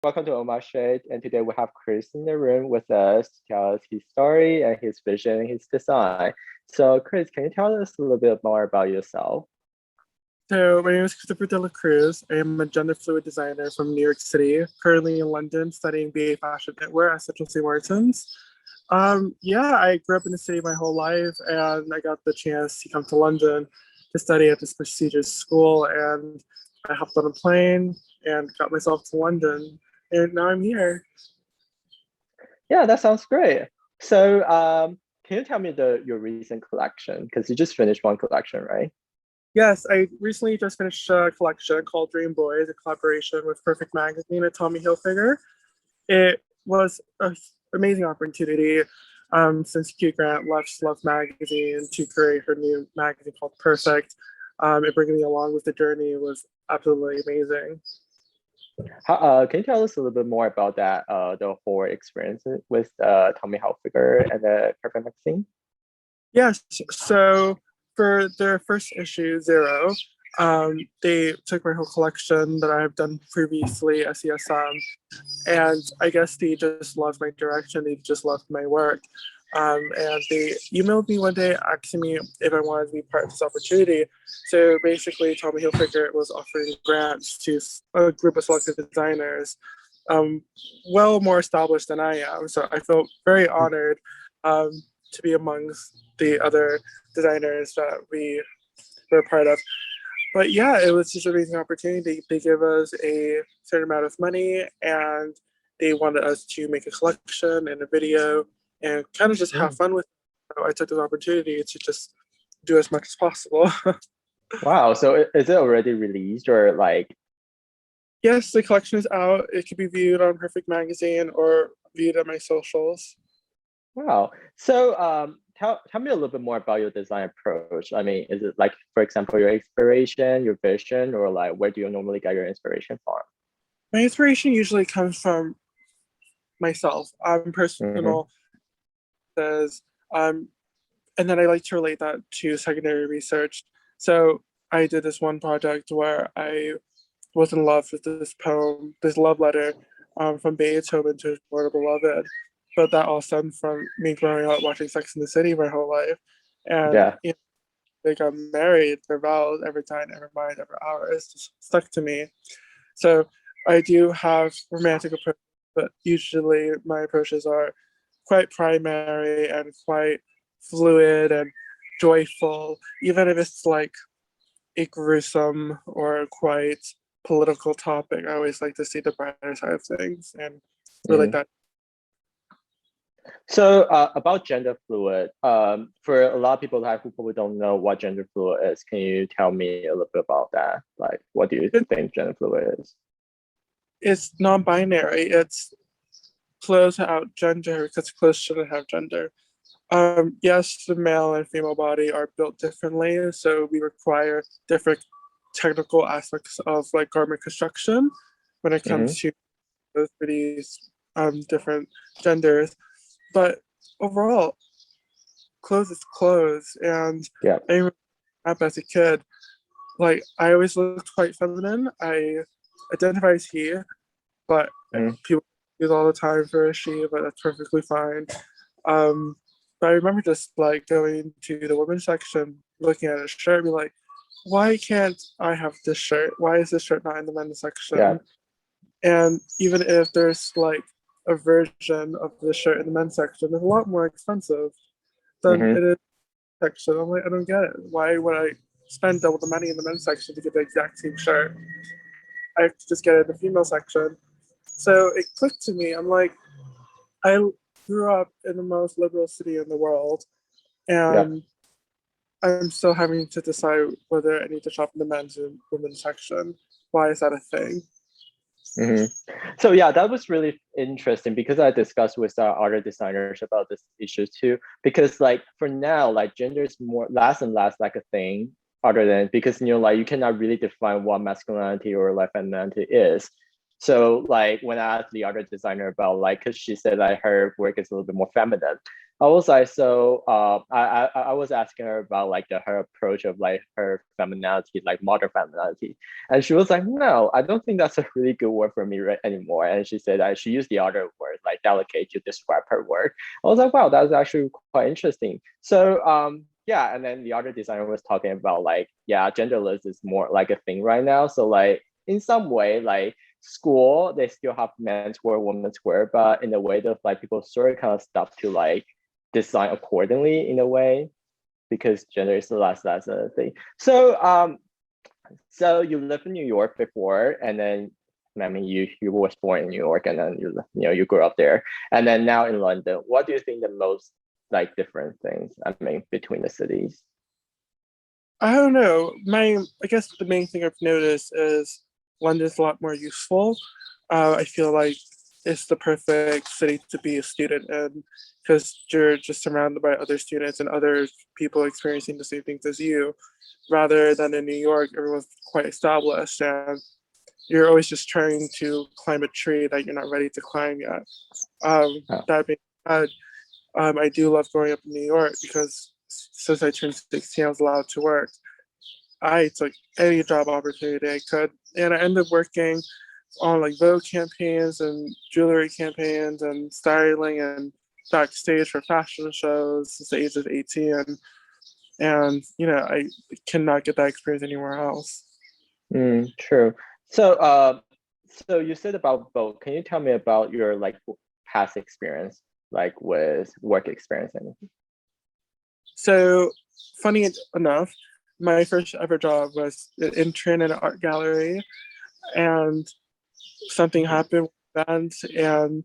Welcome to AUMARCHE, and today we have Chris in the room with us to tell us his story and his vision, his design. So, Chris, can you tell us a little bit more about yourself? So my name is Christopher De La Cruz. I am a gender fluid designer from New York City, currently in London studying BA Fashion Knitwear at Central St. Martin's. Yeah, I grew up in the city my whole life, and I got the chance to come to London to study at this prestigious school. And I hopped on a plane and got myself to London, and now I'm here. Yeah, that sounds great. So, can you tell me your recent collection? Because you just finished one collection, right? Yes, I recently just finished a collection called Dream Boys, a collaboration with Perfect Magazine and Tommy Hilfiger. It was an amazing opportunity since Hugh Grant left Love magazine to create her new magazine called Perfect. And bringing me along with the journey was absolutely amazing. Can you tell us a little bit more about that, the whole experience with Tommy Hilfiger and the Perfect Magazine? Yes, so for their first issue, Zero, they took my whole collection that I've done previously, SESM, and I guess they just loved my direction. They just loved my work. And they emailed me one day asking me if I wanted to be part of this opportunity. So basically, Tommy Hilfiger was offering grants to a group of selected designers, well more established than I am. So I felt very honored to be amongst the other designers that we were a part of. But yeah, it was just an amazing opportunity. They give us a certain amount of money, and they wanted us to make a collection and a video and kind of just have fun with it. So I took this opportunity to just do as much as possible. Wow. So, is it already released or like? Yes, the collection is out. It can be viewed on Perfect Magazine or viewed on my socials. Wow. So, tell me a little bit more about your design approach. I mean, is it like, for example, your inspiration, your vision, or like where do you normally get your inspiration from? My inspiration usually comes from myself. Mm-hmm. Personal says, and then I like to relate that to secondary research. So I did this one project where I was in love with this poem, this love letter from Beethoven to his mortal beloved. But that all stemmed from me growing up watching Sex in the City my whole life. And Yeah. they got married, their vows, every time, every mind, every hour. It's just stuck to me. So I do have romantic approaches, but usually my approaches are quite primary and quite fluid and joyful, even if it's like a gruesome or quite political topic. I always like to see the brighter side of things and relate Mm. that. So, about gender fluid, for a lot of people who probably don't know what gender fluid is, can you tell me a little bit about that? Like, what do you think gender fluid is? It's non-binary. It's close out gender because clothes shouldn't have gender. Yes, the male and female body are built differently, so we require different technical aspects of like garment construction when it Mm-hmm. comes to those for these different genders. But overall, clothes is clothes, and Yeah. I remember up as a kid, like I always looked quite feminine. I identify as he, but Mm-hmm. people use all the time for a she, but that's perfectly fine. Um, but I remember just like going to the women's section, looking at a shirt, and be like, why can't I have this shirt? Why is this shirt not in the men's Yeah. section? And even if there's like a version of the shirt in the men's section, it's a lot more expensive than Mm-hmm. it is section. I'm like, I don't get it. Why would I spend double the money in the men's section to get the exact same shirt? I have to just get it in the female section. So it clicked to me. I'm like, I grew up in the most liberal city in the world, Yeah. and I'm still having to decide whether I need to shop in the men's or women's section. Why is that a thing? Mm-hmm. So yeah, that was really interesting because I discussed with our other designers about this issue too. Because like for now, like gender is more less and less like a thing, other than because like you cannot really define what masculinity or like femininity is. So like when I asked the other designer about like, because she said like her work is a little bit more feminine, I was like, so I was asking her about like her approach of like her femininity, like modern femininity, and she was like, no, I don't think that's a really good word for me right anymore. And she said that she used the other word like delicate to describe her work. I was like, wow, that's actually quite interesting. So yeah, and then the other designer was talking about like, yeah, genderless is more like a thing right now. So like in some way, like school, they still have men's wear, women's wear, but in a way that like people sort of kind of stop to like design accordingly in a way because gender is the last thing. So you lived in New York before, and then I mean you was born in New York, and then you grew up there, and then now in London. What do you think the most like different things? I mean between the cities. I don't know. I guess the main thing I've noticed is London's a lot more useful. I feel like it's the perfect city to be a student in because you're just surrounded by other students and other people experiencing the same things as you, rather than in New York, everyone's quite established and you're always just trying to climb a tree that you're not ready to climb yet. That being said, I do love growing up in New York because since I turned 16, I was allowed to work. I took any job opportunity I could, and I ended up working on like Vogue campaigns and jewelry campaigns and styling and backstage for fashion shows since the age of 18. And I cannot get that experience anywhere else. True. So so you said about both. Can you tell me about your like past experience, like with work experience and anything? So, funny enough, my first ever job was an intern in an art gallery, and something happened with that, and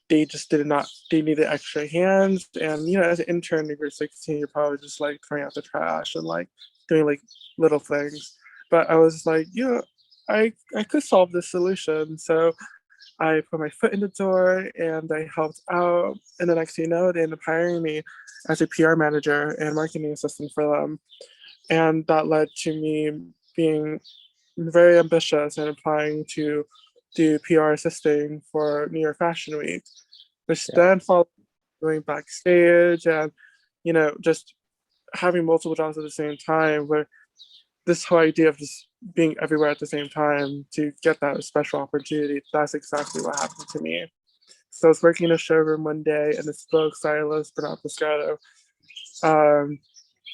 they just did not. They needed extra hands, and as an intern, if you're 16, you're probably just like throwing out the trash and like doing like little things. But I was like, I could solve this solution, so I put my foot in the door and I helped out. And the next thing you know, they ended up hiring me as a PR manager and marketing assistant for them. And that led to me being very ambitious and applying to do PR assisting for New York Fashion Week, which then followed going backstage and, just having multiple jobs at the same time, where this whole idea of just being everywhere at the same time to get that special opportunity, that's exactly what happened to me. So I was working in a showroom one day and this Vogue stylist, Bernard Pescato,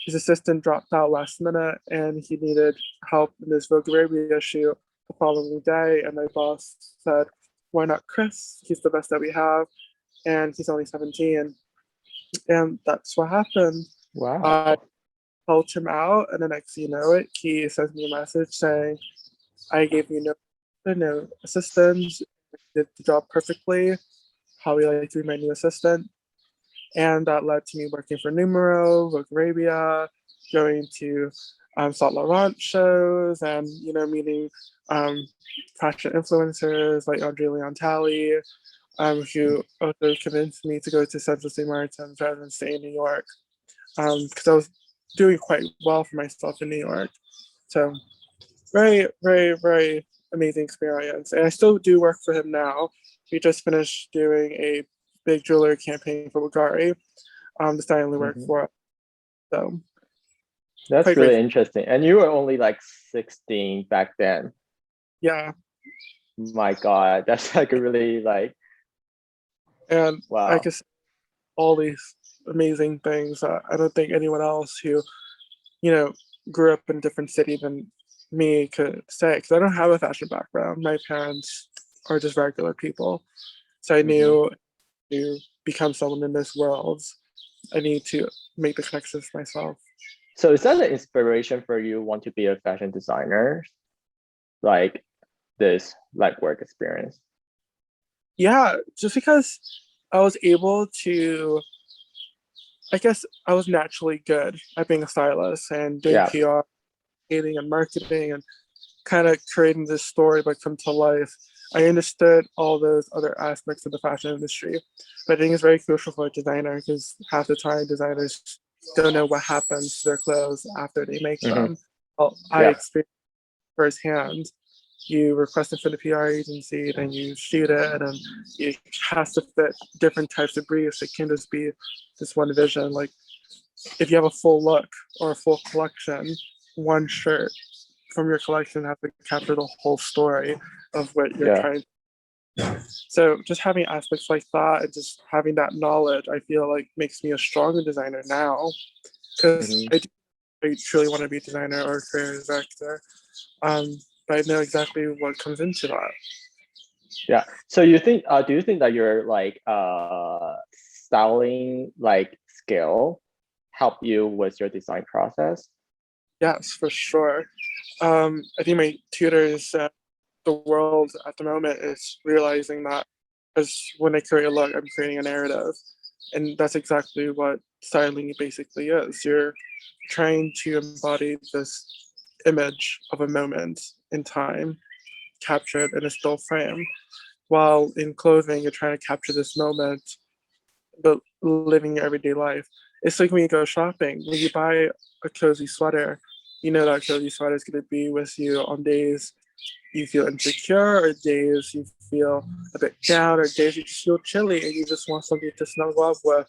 his assistant dropped out last minute and he needed help in this Vogue Arabia issue the following day. And my boss said, why not Chris? He's the best that we have. And he's only 17. And that's what happened. Wow. I helped him out, and the next thing you know it, he sends me a message saying, I gave you no assistance, did the job perfectly, how would you like to be my new assistant? And that led to me working for Numero, Vogue Arabia, going to Saint Laurent shows, and meeting fashion influencers like Andre Leontali, who also convinced me to go to Central St. Martin's rather than stay in New York, because I was doing quite well for myself in New York. So very, very, very amazing experience. And I still do work for him now. We just finished doing a big jewelry campaign for Bulgari, the styling work for it. So that's really great. Interesting. And you were only like 16 back then. Yeah. My God, that's like really like. And wow. I guess all these amazing things. I don't think anyone else who, grew up in a different city than me could say, because I don't have a fashion background. My parents are just regular people. So I knew to become someone in this world, I need to make the connections myself. So is that an inspiration for you want to be a fashion designer? Like this like work experience? Yeah, just because I was able to, I guess I was naturally good at being a stylist and doing PR, and marketing, and kind of creating this story but come to life. I understood all those other aspects of the fashion industry, but I think it's very crucial for a designer because half the time designers don't know what happens to their clothes after they make them. I experienced firsthand. you request it for the PR agency, then you shoot it, and then it has to fit different types of briefs. It can't just be this one vision. Like if you have a full look or a full collection, one shirt from your collection has to capture the whole story of what you're Yeah. trying. So just having aspects like that and just having that knowledge, I feel like makes me a stronger designer now, because I truly want to be a designer or a creative director. But I know exactly what comes into that. Yeah. So you think, do you think that your like styling like skill help you with your design process? Yes, for sure. I think my tutors, the world at the moment is realizing that, because when I create a look, I'm creating a narrative. And that's exactly what styling basically is. You're trying to embody this image of a moment in time, captured in a still frame. While in clothing, you're trying to capture this moment, but living your everyday life. It's like when you go shopping, when you buy a cozy sweater, you know that cozy sweater is going to be with you on days you feel insecure, or days you feel a bit down, or days you just feel chilly and you just want something to snuggle up with,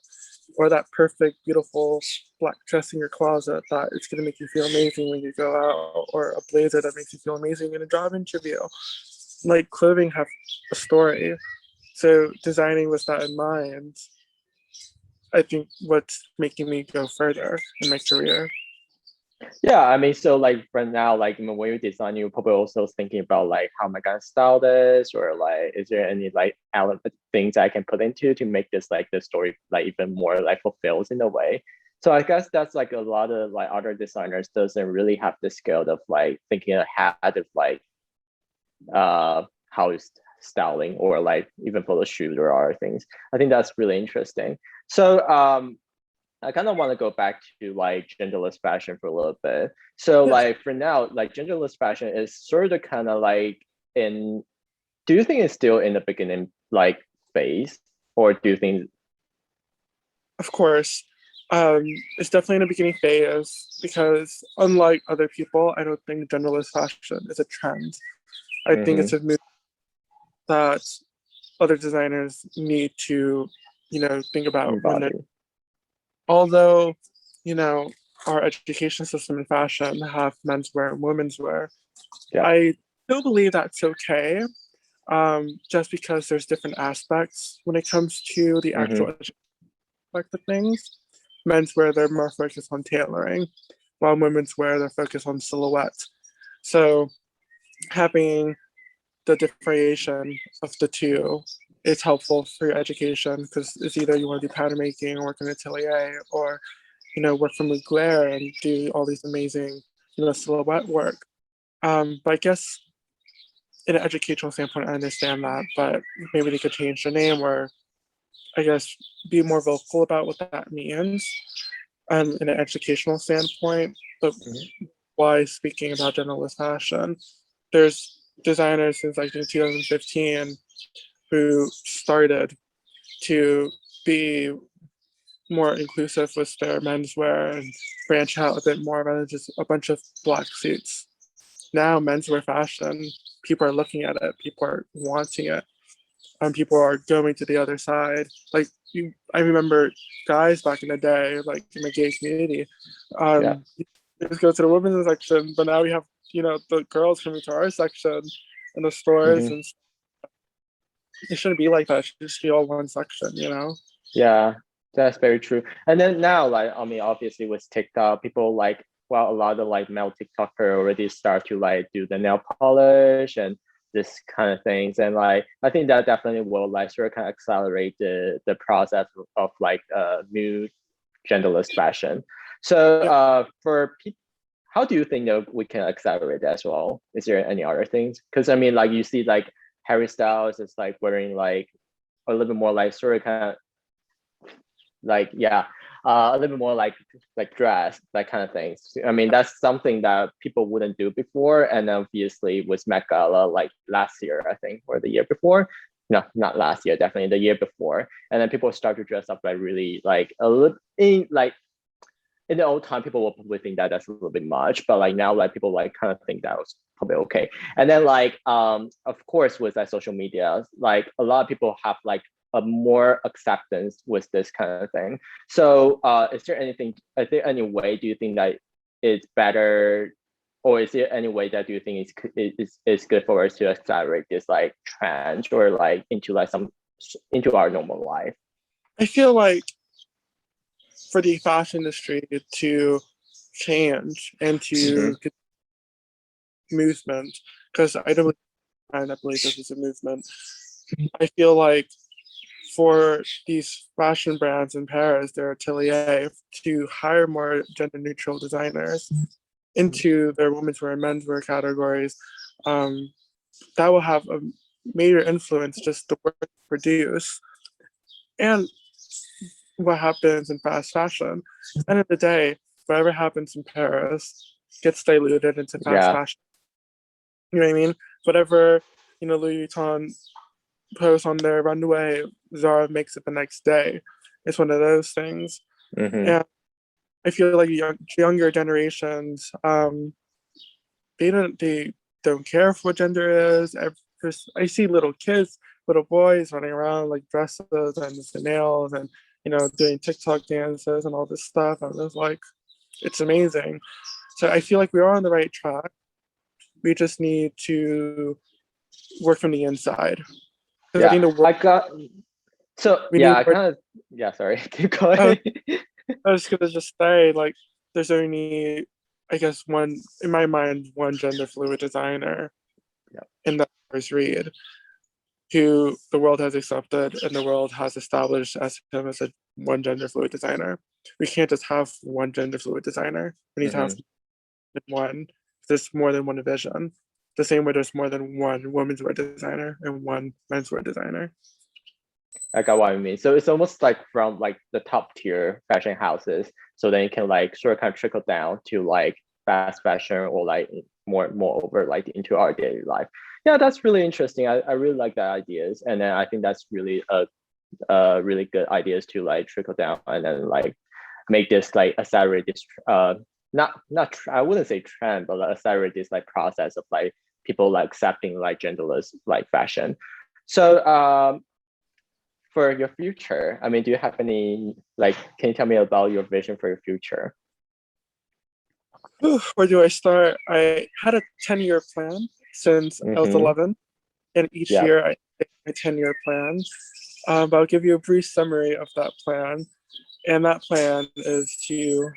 or that perfect, beautiful black dress in your closet that it's going to make you feel amazing when you go out, or a blazer that makes you feel amazing in a job interview. Like clothing have a story. So designing with that in mind, I think what's making me go further in my career. Yeah, I mean, so like for now, like when you design, you probably also thinking about like how am I gonna style this, or like is there any like element things I can put into to make this like the story like even more like fulfills in a way. So I guess that's like a lot of like other designers doesn't really have the skill of like thinking ahead of like how is styling or like even for the shoot or other things. I think that's really interesting. So I kind of want to go back to like genderless fashion for a little bit. So Yes. like for now, like genderless fashion is sort of kind of like in, do you think it's still in the beginning like phase, or do you think? Of course, it's definitely in the beginning phase, because unlike other people, I don't think genderless fashion is a trend. I think it's a move that other designers need to, think about when they're. Embody. Although, you know, our education system in fashion have menswear and womenswear, Yeah. I still believe that's okay. Just because there's different aspects when it comes to the actual aspect of things. Menswear, they're more focused on tailoring, while women's wear, they're focused on silhouette. So having the differentiation of the two is helpful for your education, because it's either you want to do pattern making or work in an atelier, or work from Mugler and do all these amazing silhouette work. But I guess in an educational standpoint, I understand that, but maybe they could change the name, or I guess be more vocal about what that means in an educational standpoint. But why speaking about genderless fashion, there's designers since I think 2015 who started to be more inclusive with their menswear and branch out a bit more rather than just a bunch of black suits. Now menswear fashion, people are looking at it, people are wanting it, and people are going to the other side. Like I remember guys back in the day, like in the gay community, you just go to the women's section, but now we have the girls coming to our section in the stores, and it shouldn't be like that. It should just be all one section, Yeah, that's very true. And then now, like, I mean, obviously with TikTok, people like, well, a lot of like male TikToker already start to like do the nail polish and this kind of things. And like, I think that definitely will like sort of kind of accelerate the process of like new genderless fashion. So for people, how do you think that we can accelerate that as well? Is there any other things? Because I mean, like you see like Harry Styles is like wearing like a little bit more like sort of kind of like a little bit more like dress, that kind of things. I mean, that's something that people wouldn't do before, and obviously with Met Gala like last year, I think, or the year before. No, not last year, definitely the year before. And then people start to dress up like really like a little in in the old time, people will probably think that that's a little bit much, but like now, like people like kind of think that was probably okay. And then like, of course, with like social media, like a lot of people have like a more acceptance with this kind of thing. So is there any way do you think that it's better, or is there any way that do you think is good for us to accelerate this like trend or like into like into our normal life? I feel like for the fashion industry to change and to get movement, because I don't and I believe this is a movement. I feel like for these fashion brands in Paris, their atelier, to hire more gender neutral designers into their women's wear and men's wear categories, that will have a major influence just the work they produce and what happens in fast fashion. At the end of the day, whatever happens in Paris gets diluted into fast fashion. You know what I mean? Whatever, Louis Vuitton posts on their runway, Zara makes it the next day. It's one of those things. And I feel like younger generations, they don't care for what gender is. I see little kids, little boys running around like dresses and the nails and doing TikTok dances and all this stuff. I'm just like, it's amazing. So I feel like we are on the right track. We just need to work from the inside. Yeah, sorry, keep going. I was gonna just say, like, there's only, I guess, in my mind, one gender fluid designer, and that is Reed, who the world has accepted and the world has established as him as a one gender fluid designer. We can't just have one gender fluid designer. We need to have one. There's more than one vision. The same way there's more than one women's wear designer and one men's wear designer. I got what you mean. So it's almost like from like the top tier fashion houses. So then you can like sort of kind of trickle down to like fast fashion or like more over like into our daily life. Yeah, that's really interesting. I really like that ideas. And then I think that's really a really good ideas to like trickle down and then like make this like accelerate this I wouldn't say trend, but like accelerate this like process of like people like accepting like genderless like fashion. So for your future, I mean, do you have any like? Can you tell me about your vision for your future? Where do I start? I had a 10-year plan since I was 11, and each year I take my 10-year plan. But I'll give you a brief summary of that plan. And that plan is to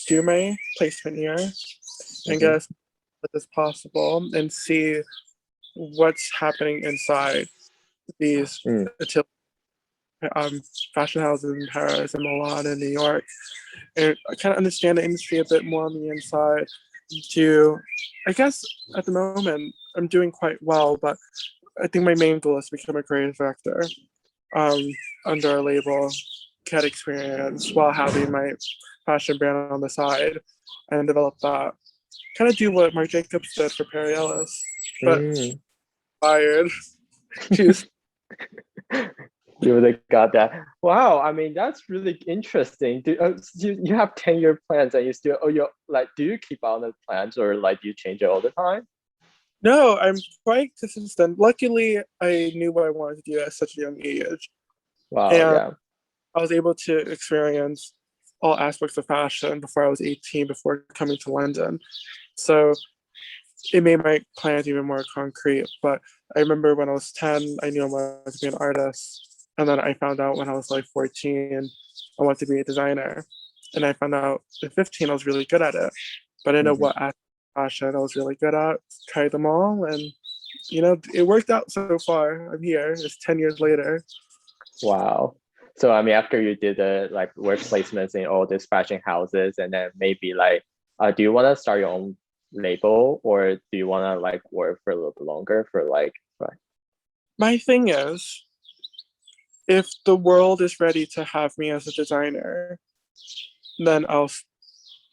do my placement year and get as much as possible and see what's happening inside these fashion houses in Paris and Milan and New York, and I kind of understand the industry a bit more on the inside. I guess at the moment I'm doing quite well, but I think my main goal is to become a creative director under a label, get experience while having my fashion brand on the side and develop that. Kind of do what Marc Jacobs did for Perry Ellis, but fired. You really got that. Wow, I mean that's really interesting. You have 10-year plans and you still do you keep on the plans or like do you change it all the time? No, I'm quite consistent. Luckily, I knew what I wanted to do at such a young age. Wow, and I was able to experience all aspects of fashion before I was 18, before coming to London. So it made my plans even more concrete. But I remember when I was 10, I knew I wanted to be an artist. And then I found out when I was like 14, I wanted to be a designer. And I found out at 15, I was really good at it. But I didn't know what aspect of fashion I was really good at. Tried them all. And, it worked out so far. I'm here. It's 10 years later. Wow. So I mean, after you did the like work placements in all these fashion houses, and then maybe like, do you want to start your own label, or do you want to like work for a little bit longer for like? My thing is, if the world is ready to have me as a designer, then I'll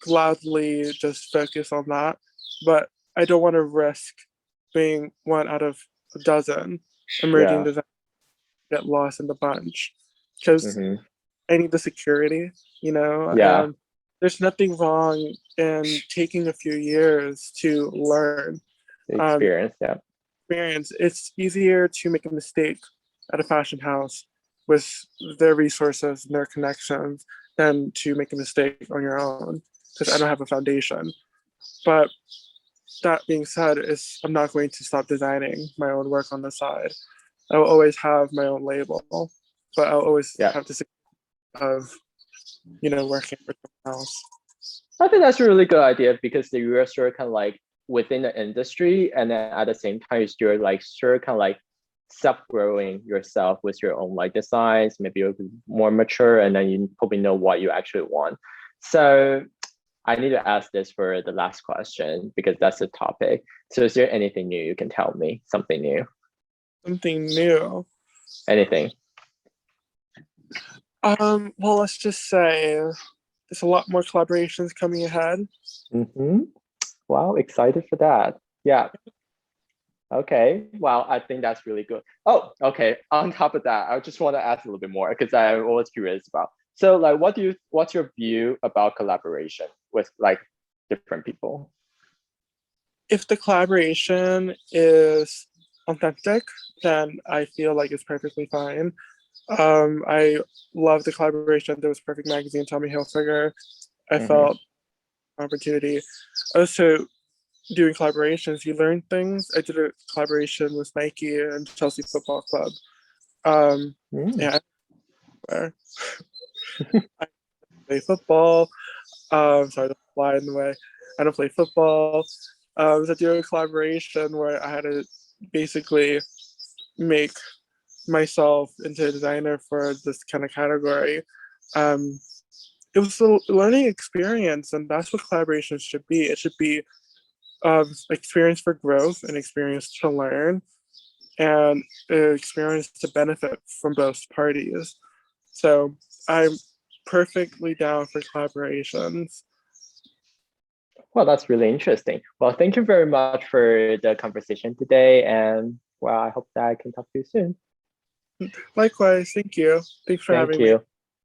gladly just focus on that. But I don't want to risk being one out of a dozen emerging designers get lost in the bunch, because I need the security, there's nothing wrong in taking a few years to learn. Experience, yeah. It's easier to make a mistake at a fashion house with their resources and their connections than to make a mistake on your own, because I don't have a foundation. But that being said, I'm not going to stop designing my own work on the side. I will always have my own label, but I'll always have to of working for someone else. I think that's a really good idea, because you are sort of kind of like within the industry, and then at the same time you're like sort of kind of like self-growing yourself with your own like designs. Maybe you'll be more mature, and then you probably know what you actually want. So I need to ask this for the last question, because that's the topic. So is there anything new you can tell me? Something new? Something new? Anything? Well, let's just say there's a lot more collaborations coming ahead. Wow, excited for that. Yeah. Okay. Wow, I think that's really good. Oh, okay. On top of that, I just want to ask a little bit more, because I'm always curious about. So like, what's your view about collaboration with like different people? If the collaboration is authentic, then I feel like it's perfectly fine. I love the collaboration. There was Perfect Magazine, Tommy Hilfiger. I felt opportunity. Also, doing collaborations, you learn things. I did a collaboration with Nike and Chelsea Football Club. Yeah, I play football. Sorry, the fly in the way. I don't play football. So I did a collaboration where I had to basically make myself into a designer for this kind of category. It was a learning experience, and that's what collaborations should be. It should be experience for growth and experience to learn, and experience to benefit from both parties. So I'm perfectly down for collaborations. Well, that's really interesting. Well, thank you very much for the conversation today, and well, I hope that I can talk to you soon. Likewise, thank you. Thanks for having me.